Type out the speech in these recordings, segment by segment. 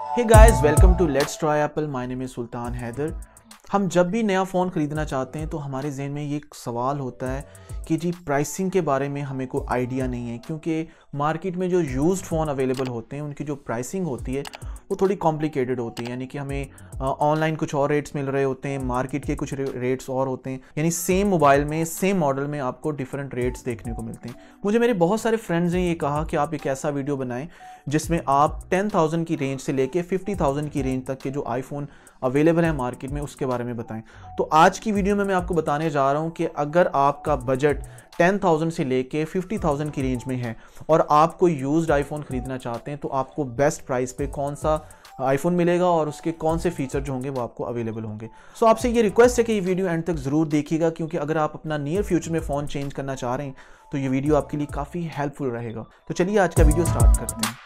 Hey guys, welcome to let's try apple. My name is Sultan Haider. हम जब भी नया फ़ोन ख़रीदना चाहते हैं तो हमारे जहन में ये एक सवाल होता है कि जी प्राइसिंग के बारे में हमें कोई आइडिया नहीं है, क्योंकि मार्केट में जो यूज्ड फ़ोन अवेलेबल होते हैं उनकी जो प्राइसिंग होती है वो थोड़ी कॉम्प्लिकेटेड होती है। यानी कि हमें ऑनलाइन कुछ और रेट्स मिल रहे होते हैं, मार्केट के कुछ रेट्स और होते हैं। यानी सेम मोबाइल में सेम मॉडल में आपको डिफरेंट रेट्स देखने को मिलते हैं। मुझे मेरे बहुत सारे फ्रेंड्स ने ये कहा कि आप एक ऐसा वीडियो बनाएं जिसमें आप 10,000 की रेंज से लेके 50,000 की रेंज तक के जो आईफोन अवेलेबल है मार्केट में उसके बारे में बताएं। तो आज की वीडियो में मैं आपको बताने जा रहा हूं कि अगर आपका बजट 10,000 से लेके 50,000 की रेंज में है और आप कोई यूज्ड आईफोन खरीदना चाहते हैं तो आपको बेस्ट प्राइस पे कौन सा आईफोन मिलेगा और उसके कौन से फीचर जो होंगे वो आपको अवेलेबल होंगे। सो आपसे ये रिक्वेस्ट है कि ये वीडियो एंड तक ज़रूर देखिएगा, क्योंकि अगर आप अपना नियर फ्यूचर में फ़ोन चेंज करना चाह रहे हैं तो ये वीडियो आपके लिए काफ़ी हेल्पफुल रहेगा। तो चलिए आज का वीडियो स्टार्ट करते हैं।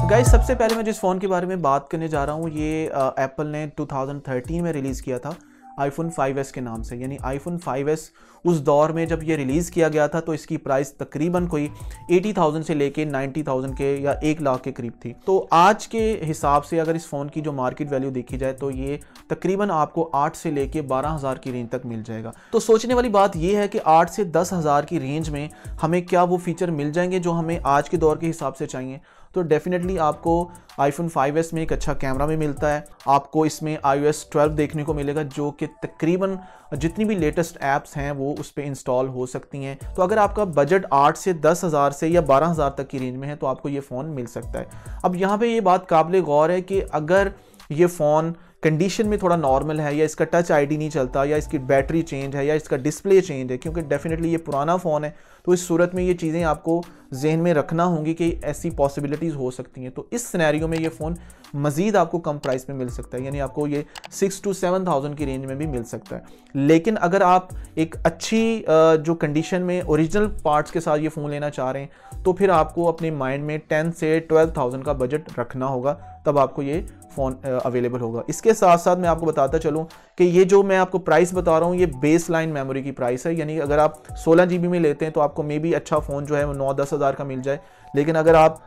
गाइस, सबसे पहले मैं जिस फ़ोन के बारे में बात करने जा रहा हूँ ये एप्पल ने 2013 में रिलीज़ किया था आईफोन 5s के नाम से। यानी आईफोन 5s उस दौर में जब ये रिलीज़ किया गया था तो इसकी प्राइस तकरीबन कोई 80,000 से लेके 90,000 के या 1 लाख के करीब थी। तो आज के हिसाब से अगर इस फ़ोन की जो मार्केट वैल्यू देखी जाए तो ये तकरीबन आपको 8 से लेके 12,000 की रेंज तक मिल जाएगा। तो सोचने वाली बात ये है कि 8 से 10,000 की रेंज में हमें क्या वो फीचर मिल जाएंगे जो हमें आज के दौर के हिसाब से चाहिए। तो डेफिनेटली आपको आईफोन 5s में एक अच्छा कैमरा भी मिलता है। आपको इसमें iOS 12 देखने को मिलेगा जो कि तकरीबन जितनी भी लेटेस्ट ऐप्स हैं वो उस पर इंस्टॉल हो सकती हैं। तो अगर आपका बजट 8 से 10,000 से या 12,000 तक की रेंज में है तो आपको ये फ़ोन मिल सकता है। अब यहाँ पे ये बात काबिल गौर है कि अगर ये फ़ोन कंडीशन में थोड़ा नॉर्मल है या इसका टच आईडी नहीं चलता या इसकी बैटरी चेंज है या इसका डिस्प्ले चेंज है, क्योंकि डेफिनेटली ये पुराना फ़ोन है, तो इस सूरत में ये चीज़ें आपको जहन में रखना होंगी कि ऐसी पॉसिबिलिटीज़ हो सकती हैं। तो इस सिनेरियो में ये फ़ोन मज़ीद आपको कम प्राइस में मिल सकता है, यानी आपको ये 6 to 7,000 की रेंज में भी मिल सकता है। लेकिन अगर आप एक अच्छी जो कंडीशन में ओरिजिनल पार्ट्स के साथ ये फ़ोन लेना चाह रहे हैं तो फिर आपको अपने माइंड में 10 से 12,000 का बजट रखना होगा, तब आपको ये फ़ोन अवेलेबल होगा। इसके साथ साथ मैं आपको बताता चलूँ कि ये जो मैं आपको प्राइस बता रहा हूँ ये बेस लाइन मेमोरी की प्राइस है। यानी अगर आप 16 GB में लेते हैं तो आपको मे बी अच्छा फ़ोन जो है वो 9-10 हज़ार का मिल जाए, लेकिन अगर आप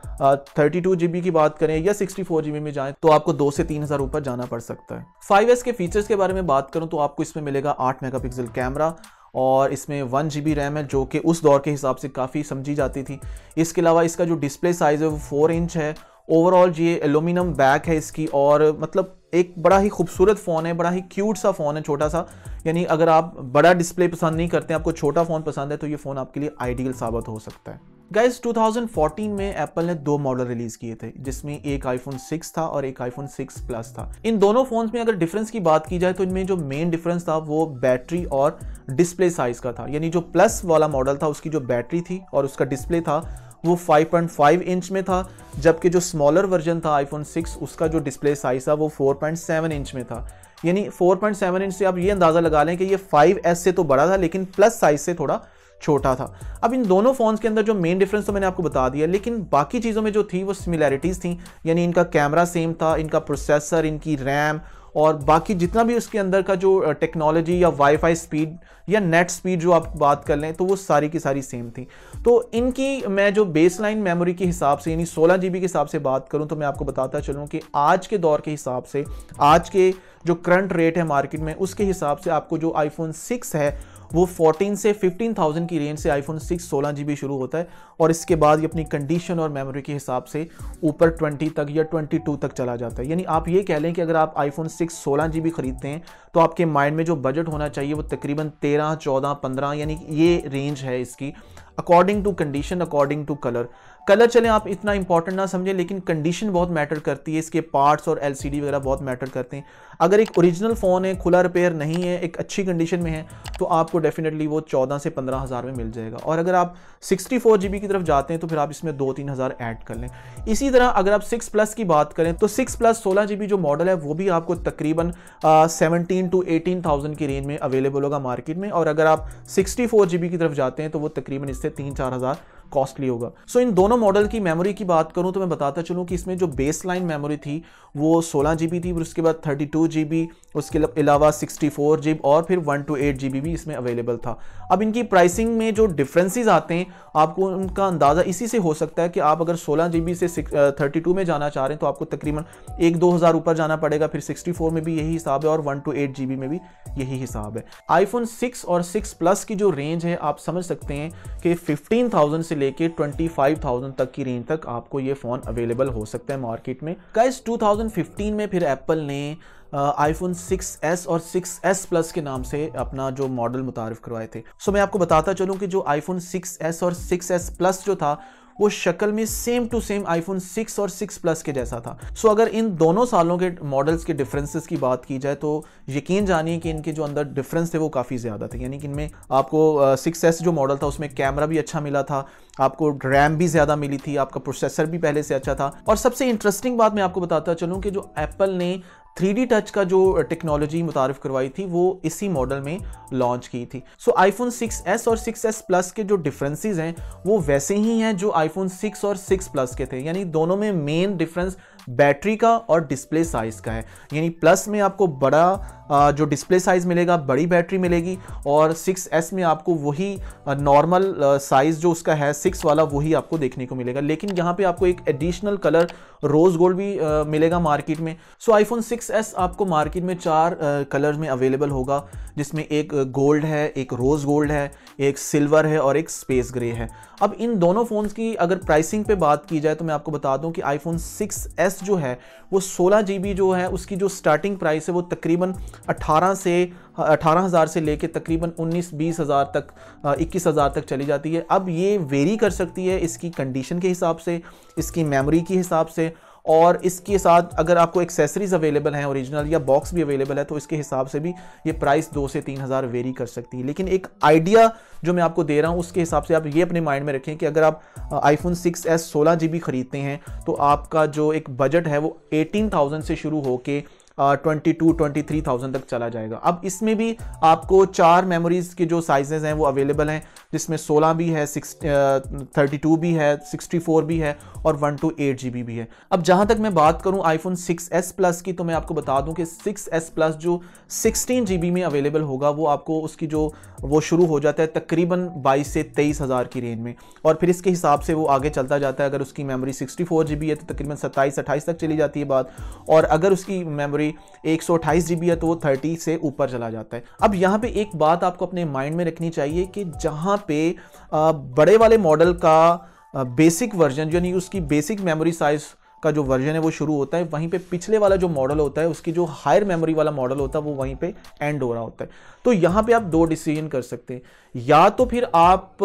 32 GB की बात करें या 64 GB में जाएं तो आपको 2 से 3 हज़ार ऊपर जाना पड़ सकता है। 5s के फीचर्स के बारे में बात करूँ तो आपको इसमें मिलेगा 8 मेगापिक्सल कैमरा और इसमें 1 GB रैम है जो कि उस दौर के हिसाब से काफ़ी समझी जाती थी। इसके अलावा इसका जो डिस्प्ले साइज़ है वो 4 इंच है। ओवरऑल ये एल्यूमिनियम बैक है इसकी और मतलब एक बड़ा ही खूबसूरत फ़ोन है, बड़ा ही क्यूट सा फ़ोन है, छोटा सा। यानी अगर आप बड़ा डिस्प्ले पसंद नहीं करते, आपको छोटा फ़ोन पसंद है तो ये फ़ोन आपके लिए आइडियल साबित हो सकता है। गाइस, 2014 में एप्पल ने 2 मॉडल रिलीज़ किए थे जिसमें एक आईफोन 6 था और एक आईफोन 6 प्लस था। इन दोनों फ़ोन्स में अगर डिफरेंस की बात की जाए तो इनमें जो मेन डिफरेंस था वो बैटरी और डिस्प्ले साइज़ का था। यानी जो प्लस वाला मॉडल था उसकी जो बैटरी थी और उसका डिस्प्ले था वो 5.5 इंच में था, जबकि जो स्मॉलर वर्जन था आईफोन 6 उसका जो डिस्प्ले साइज था वो 4.7 इंच में था। यानी 4.7 इंच से आप ये अंदाज़ा लगा लें कि ये 5s से तो बड़ा था लेकिन प्लस साइज से थोड़ा छोटा था। अब इन दोनों फ़ोन्स के अंदर जो मेन डिफरेंस तो मैंने आपको बता दिया, लेकिन बाकी चीज़ों में जो थी वो सिमिलैरिटीज़ थी। यानी इनका कैमरा सेम था, इनका प्रोसेसर, इनकी रैम और बाकी जितना भी उसके अंदर का जो टेक्नोलॉजी या वाईफाई स्पीड या नेट स्पीड जो आप बात कर लें तो वो सारी की सारी सेम थी। तो इनकी मैं जो बेसलाइन मेमोरी के हिसाब से यानी 16 GB के हिसाब से बात करूं तो मैं आपको बताता चलूं कि आज के दौर के हिसाब से, आज के जो करंट रेट है मार्केट में उसके हिसाब से आपको जो आईफोन 6 है वो 14 से 15,000 की रेंज से आईफोन 6 16 GB शुरू होता है और इसके बाद ये अपनी कंडीशन और मेमोरी के हिसाब से ऊपर 20 तक या 22 तक चला जाता है। यानी आप ये कह लें कि अगर आप आईफोन 6 16 GB खरीदते हैं तो आपके माइंड में जो बजट होना चाहिए वो तकरीबन 13, 14, 15 यानी ये रेंज है इसकी, according to condition, according to colour. चलें आप इतना इंपॉर्टेंट ना समझें, लेकिन कंडीशन बहुत मैटर करती है, इसके पार्ट्स और LCD वगैरह बहुत मैटर करते हैं। अगर एक ओरिजिनल फ़ोन है, खुला रिपेयर नहीं है, एक अच्छी कंडीशन में है तो आपको डेफिनेटली वो 14 से 15 हज़ार में मिल जाएगा। और अगर आप 64 GB की तरफ जाते हैं तो फिर आप इसमें 2-3 हज़ार ऐड कर लें। इसी तरह अगर आप 6 प्लस की बात करें तो 6 प्लस 16 GB जो मॉडल है वो भी आपको तकरीबन 17 to 18,000 की रेंज में अवेलेबल होगा मार्केट में। और अगर आप 64 GB की तरफ जाते हैं तो वो तकरीबन इससे 3-4 हज़ार कॉस्टली होगा। सो इन दोनों मॉडल की मेमोरी की बात करूं तो मैं बताता चलूं कि इसमें जो बेस लाइन मेमोरी थी वो 16 GB थी, फिर उसके बाद 32 GB, उसके अलावा 64 GB और फिर 128 GB भी इसमें अवेलेबल था। अब इनकी प्राइसिंग में जो डिफरेंसेस आते हैं आपको उनका अंदाज़ा इसी से हो सकता है कि आप अगर 16 GB से 32 में जाना चाह रहे हैं तो आपको तकरीबन 1-2 हज़ार ऊपर जाना पड़ेगा, फिर 64 में भी यही हिसाब है और 128 GB में भी यही हिसाब है। आईफोन 6 और 6 प्लस की जो रेंज है आप समझ सकते हैं कि 15,000 से लेके 25,000 तक की रेंज तक आपको ये फ़ोन अवेलेबल हो सकता है मार्केट में। गाइस 2015 में फिर एप्पल ने आईफोन 6s और 6s प्लस के नाम से अपना जो मॉडल मुतारिफ करवाए थे। सो मैं आपको बताता चलूं कि जो आईफोन 6s और 6s प्लस जो था वो शक्ल में सेम टू सेम आईफोन 6 और 6 प्लस के जैसा था। सो अगर इन दोनों सालों के मॉडल्स के डिफरेंसेस की बात की जाए तो यकीन जानिए कि इनके जो अंदर डिफरेंस थे वो काफ़ी ज़्यादा थे। यानी कि इनमें आपको 6s जो मॉडल था उसमें कैमरा भी अच्छा मिला था, आपको रैम भी ज़्यादा मिली थी, आपका प्रोसेसर भी पहले से अच्छा था। और सबसे इंटरेस्टिंग बात मैं आपको बताता चलूँ कि जो एप्पल ने 3D टच का जो टेक्नोलॉजी मुतारिफ करवाई थी वो इसी मॉडल में लॉन्च की थी। सो आईफोन 6s और 6s प्लस के जो डिफरेंसेस हैं वो वैसे ही हैं जो आईफोन 6 और 6 प्लस के थे। यानी दोनों में मेन डिफरेंस बैटरी का और डिस्प्ले साइज का है। यानी प्लस में आपको बड़ा जो डिस्प्ले साइज मिलेगा, बड़ी बैटरी मिलेगी, और 6s में आपको वही नॉर्मल साइज जो उसका है 6 वाला वही आपको देखने को मिलेगा। लेकिन यहाँ पे आपको एक एडिशनल कलर रोज गोल्ड भी मिलेगा मार्केट में। सो आईफोन 6s आपको मार्केट में 4 कलर में अवेलेबल होगा, जिसमें एक गोल्ड है, एक रोज गोल्ड है, एक सिल्वर है और एक स्पेस ग्रे है। अब इन दोनों फ़ोन्स की अगर प्राइसिंग पे बात की जाए तो मैं आपको बता दूं कि आईफोन 6s जो है वो 16 GB जो है उसकी जो स्टार्टिंग प्राइस है वो तकरीबन 18,000 से लेके तकरीबन 19-20 हज़ार तक 21 हज़ार तक चली जाती है। अब ये वेरी कर सकती है इसकी कंडीशन के हिसाब से, इसकी मेमोरी के हिसाब से, और इसके साथ अगर आपको एक्सेसरीज अवेलेबल हैं ओरिजिनल या बॉक्स भी अवेलेबल है तो इसके हिसाब से भी ये प्राइस 2 से 3 हज़ार वेरी कर सकती है। लेकिन एक आइडिया जो मैं आपको दे रहा हूँ उसके हिसाब से आप ये अपने माइंड में रखें कि अगर आप आईफोन 6s 16 GB खरीदते हैं तो आपका जो एक बजट है वो 18,000 से शुरू होके 22-23,000 तक चला जाएगा। अब इसमें भी आपको 4 मेमोरीज के जो साइजेस हैं वो अवेलेबल हैं, जिसमें 16 भी है, 32 भी है, 64 भी है और 128 GB भी है। अब जहां तक मैं बात करूं आईफोन 6s प्लस की तो मैं आपको बता दूं कि 6s प्लस जो 16 GB में अवेलेबल होगा वो आपको उसकी जो वो शुरू हो जाता है तकरीबन 22 से 23 हज़ार की रेंज में, और फिर इसके हिसाब से वो आगे चलता जाता है। अगर उसकी मेमोरी 64 GB है तो तकरीबन 27-28 तक चली जाती है बात, और अगर उसकी मेमोरी 128 GB है तो वो 30 से ऊपर चला जाता है। अब यहाँ पे एक बात आपको अपने माइंड में रखनी चाहिए कि जहाँ पे बड़े वाले मॉडल का बेसिक वर्जन यानी उसकी बेसिक मेमोरी साइज का जो वर्जन है वो शुरू होता है, वहीं पे पिछले वाला जो मॉडल होता है उसकी जो हायर मेमोरी वाला मॉडल होता है वो वहीं पे एंड हो रहा होता है। तो यहाँ पे आप 2 डिसीजन कर सकते हैं, या तो फिर आप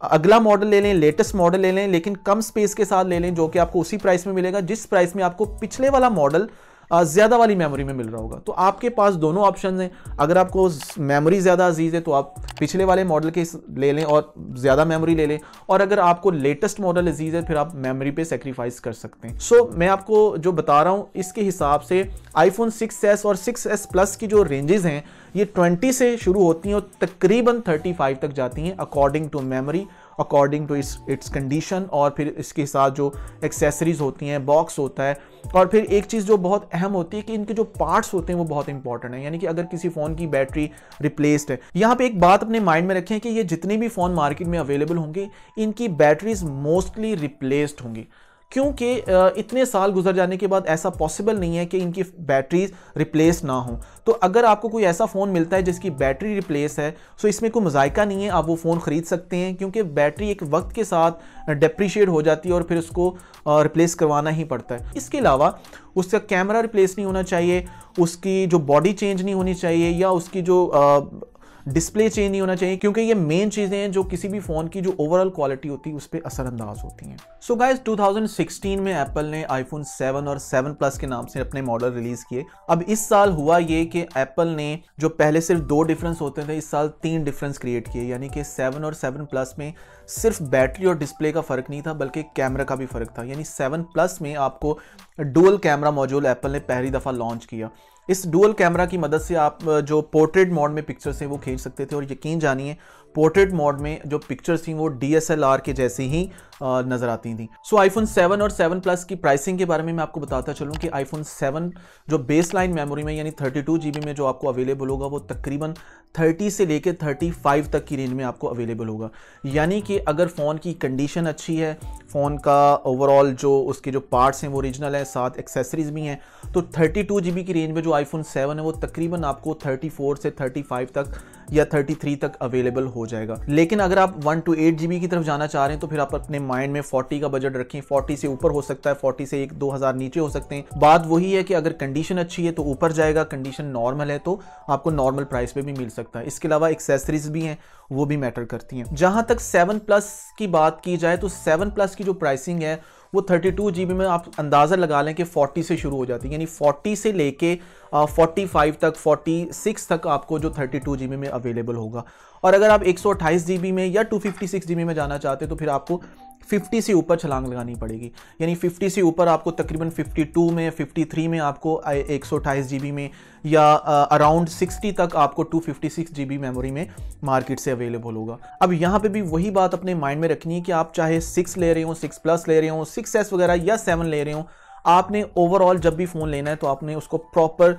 अगला मॉडल ले लें, लेटेस्ट मॉडल ले लें, लेकिन कम स्पेस के साथ ले लें जो कि आपको उसी प्राइस में मिलेगा जिस प्राइस में आपको पिछले वाला मॉडल ज़्यादा वाली मेमोरी में मिल रहा होगा। तो आपके पास दोनों ऑप्शन हैं। अगर आपको मेमोरी ज़्यादा अजीज़ है तो आप पिछले वाले मॉडल के ले लें और ज़्यादा मेमोरी ले लें, और अगर आपको लेटेस्ट मॉडल अजीज़ है फिर आप मेमोरी पे सेक्रीफाइस कर सकते हैं। सो मैं आपको जो बता रहा हूँ इसके हिसाब से आईफोन 6s और 6s प्लस की जो रेंजेस हैं ये 20 से शुरू होती हैं और तकरीबन 35 तक जाती हैं according to memory, according to its condition, और फिर इसके साथ जो एक्सेसरीज होती हैं, बॉक्स होता है, और फिर एक चीज़ जो बहुत अहम होती है कि इनके जो पार्ट्स होते हैं वो बहुत इंपॉर्टेंट है। यानी कि अगर किसी फ़ोन की बैटरी रिप्लेस्ड है, यहाँ पे एक बात अपने माइंड में रखें कि ये जितने भी फ़ोन मार्केट में अवेलेबल होंगे इनकी बैटरीज मोस्टली रिप्लेस्ड होंगी, क्योंकि इतने साल गुजर जाने के बाद ऐसा पॉसिबल नहीं है कि इनकी बैटरीज रिप्लेस ना हो। तो अगर आपको कोई ऐसा फ़ोन मिलता है जिसकी बैटरी रिप्लेस है तो इसमें कोई मज़ायका नहीं है, आप वो फ़ोन ख़रीद सकते हैं, क्योंकि बैटरी एक वक्त के साथ डेप्रिशिएट हो जाती है और फिर उसको रिप्लेस करवाना ही पड़ता है। इसके अलावा उसका कैमरा रिप्लेस नहीं होना चाहिए, उसकी जो बॉडी चेंज नहीं होनी चाहिए, या उसकी जो डिस्प्ले चेंज नहीं होना चाहिए, क्योंकि ये मेन चीज़ें हैं जो किसी भी फ़ोन की जो ओवरऑल क्वालिटी होती है उस पर असरअंदाज होती हैं। सो गाइस 2016 में एप्पल ने आईफोन 7 और 7 प्लस के नाम से अपने मॉडल रिलीज़ किए। अब इस साल हुआ ये कि एप्पल ने जो पहले सिर्फ 2 डिफरेंस होते थे इस साल 3 डिफरेंस क्रिएट किए। यानी कि 7 और 7 प्लस में सिर्फ बैटरी और डिस्प्ले का फ़र्क नहीं था बल्कि कैमरा का भी फ़र्क था। यानी 7 प्लस में आपको डुअल कैमरा मॉड्यूल एप्पल ने पहली दफ़ा लॉन्च किया। इस डुअल कैमरा की मदद से आप जो पोर्ट्रेट मोड में पिक्चर्स हैं वो खींच सकते थे, और यकीन जानिए पोर्ट्रेट मोड में जो पिक्चर्स थी वो DSLR के जैसे ही नजर आती थी। सो आईफोन 7 और 7 प्लस की प्राइसिंग के बारे में मैं आपको बताता चलूं कि आईफोन 7 जो बेसलाइन मेमोरी में यानी 32 GB में जो आपको अवेलेबल होगा वो तकरीबन 30 से लेकर 35 तक की रेंज में आपको अवेलेबल होगा। यानी कि अगर फ़ोन की कंडीशन अच्छी है, फ़ोन का ओवरऑल जो उसके जो पार्ट्स हैं वो ओरिजिनल है, साथ एक्सेसरीज भी हैं, तो 32 GB की रेंज में जो आईफोन 7 है वो तकरीबन आपको 34 से 35 तक या 33 तक अवेलेबल हो जाएगा। लेकिन अगर आप 128 GB की तरफ जाना चाह रहे हैं तो फिर आप अपने माइंड में 40 का बजट रखें। 40 से ऊपर हो सकता है, 40 से 1-2 हज़ार नीचे हो सकते हैं। बात वही है कि अगर कंडीशन अच्छी है तो ऊपर जाएगा, कंडीशन नॉर्मल है तो आपको नॉर्मल प्राइस पे भी मिल सकता है। इसके अलावा एक्सेसरीज भी हैं, वो भी मैटर करती हैं। जहां तक 7 प्लस की बात की जाए तो 7 प्लस की जो प्राइसिंग है वो 32 GB में आप अंदाज़ा लगा लें कि 40 से शुरू हो जाती है, यानी 40 से लेके 45 तक, 46 तक आपको जो 32 GB में अवेलेबल होगा। और अगर आप 128 GB में या 256 GB में जाना चाहते हैं तो फिर आपको 50 से ऊपर छलांग लगानी पड़ेगी, यानी 50 से ऊपर आपको तकरीबन 52 में, 53 में आपको 128 GB में या अराउंड 60 तक आपको 256 GB मेमोरी में मार्केट से अवेलेबल होगा। अब यहाँ पे भी वही बात अपने माइंड में रखनी है कि आप चाहे 6 ले रहे हो, 6 प्लस ले रहे हो, 6S वगैरह या 7 ले रहे हो, आपने ओवरऑल जब भी फ़ोन लेना है तो आपने उसको प्रॉपर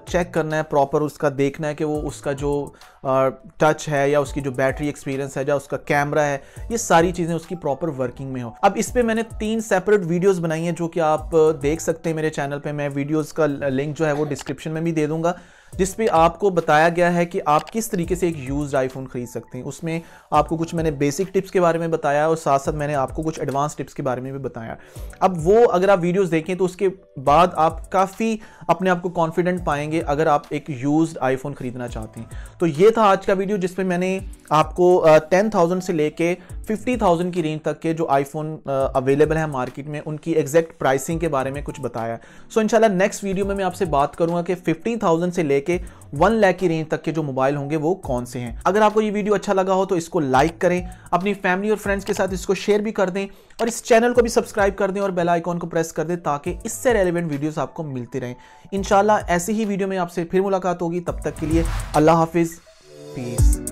चेक करना है, प्रॉपर उसका देखना है कि वो उसका जो टच है या उसकी जो बैटरी एक्सपीरियंस है या उसका कैमरा है, ये सारी चीज़ें उसकी प्रॉपर वर्किंग में हो। अब इस पे मैंने 3 सेपरेट वीडियोस बनाई हैं जो कि आप देख सकते हैं मेरे चैनल पे। मैं वीडियोस का लिंक जो है वो डिस्क्रिप्शन में भी दे दूंगा, जिसपे आपको बताया गया है कि आप किस तरीके से एक यूज्ड आईफोन खरीद सकते हैं। उसमें आपको कुछ मैंने बेसिक टिप्स के बारे में बताया और साथ साथ मैंने आपको कुछ एडवांस टिप्स के बारे में भी बताया। अब वो अगर आप वीडियोस देखें तो उसके बाद आप काफ़ी अपने आप को कॉन्फिडेंट पाएंगे अगर आप एक यूज्ड आईफोन खरीदना चाहते हैं। तो ये था आज का वीडियो जिसमें मैंने आपको 10,000 से लेके 50,000 की रेंज तक के जो आईफोन अवेलेबल है मार्केट में उनकी एग्जैक्ट प्राइसिंग के बारे में कुछ बताया। सो इंशाल्लाह नेक्स्ट वीडियो में मैं आपसे बात करूंगा कि 50,000 से लेके 1 लाख की रेंज तक के जो मोबाइल होंगे वो कौन से हैं। अगर आपको ये वीडियो अच्छा लगा हो तो इसको लाइक करें, अपनी फैमिली और फ्रेंड्स के साथ इसको शेयर भी कर दें और इस चैनल को भी सब्सक्राइब कर दें और बेल आइकॉन को प्रेस कर दें ताकि इससे रेलेवेंट वीडियोस आपको मिलती रहें। इंशाल्लाह ऐसी ही वीडियो में आपसे फिर मुलाकात होगी। तब तक के लिए अल्लाह हाफिज़, पीस।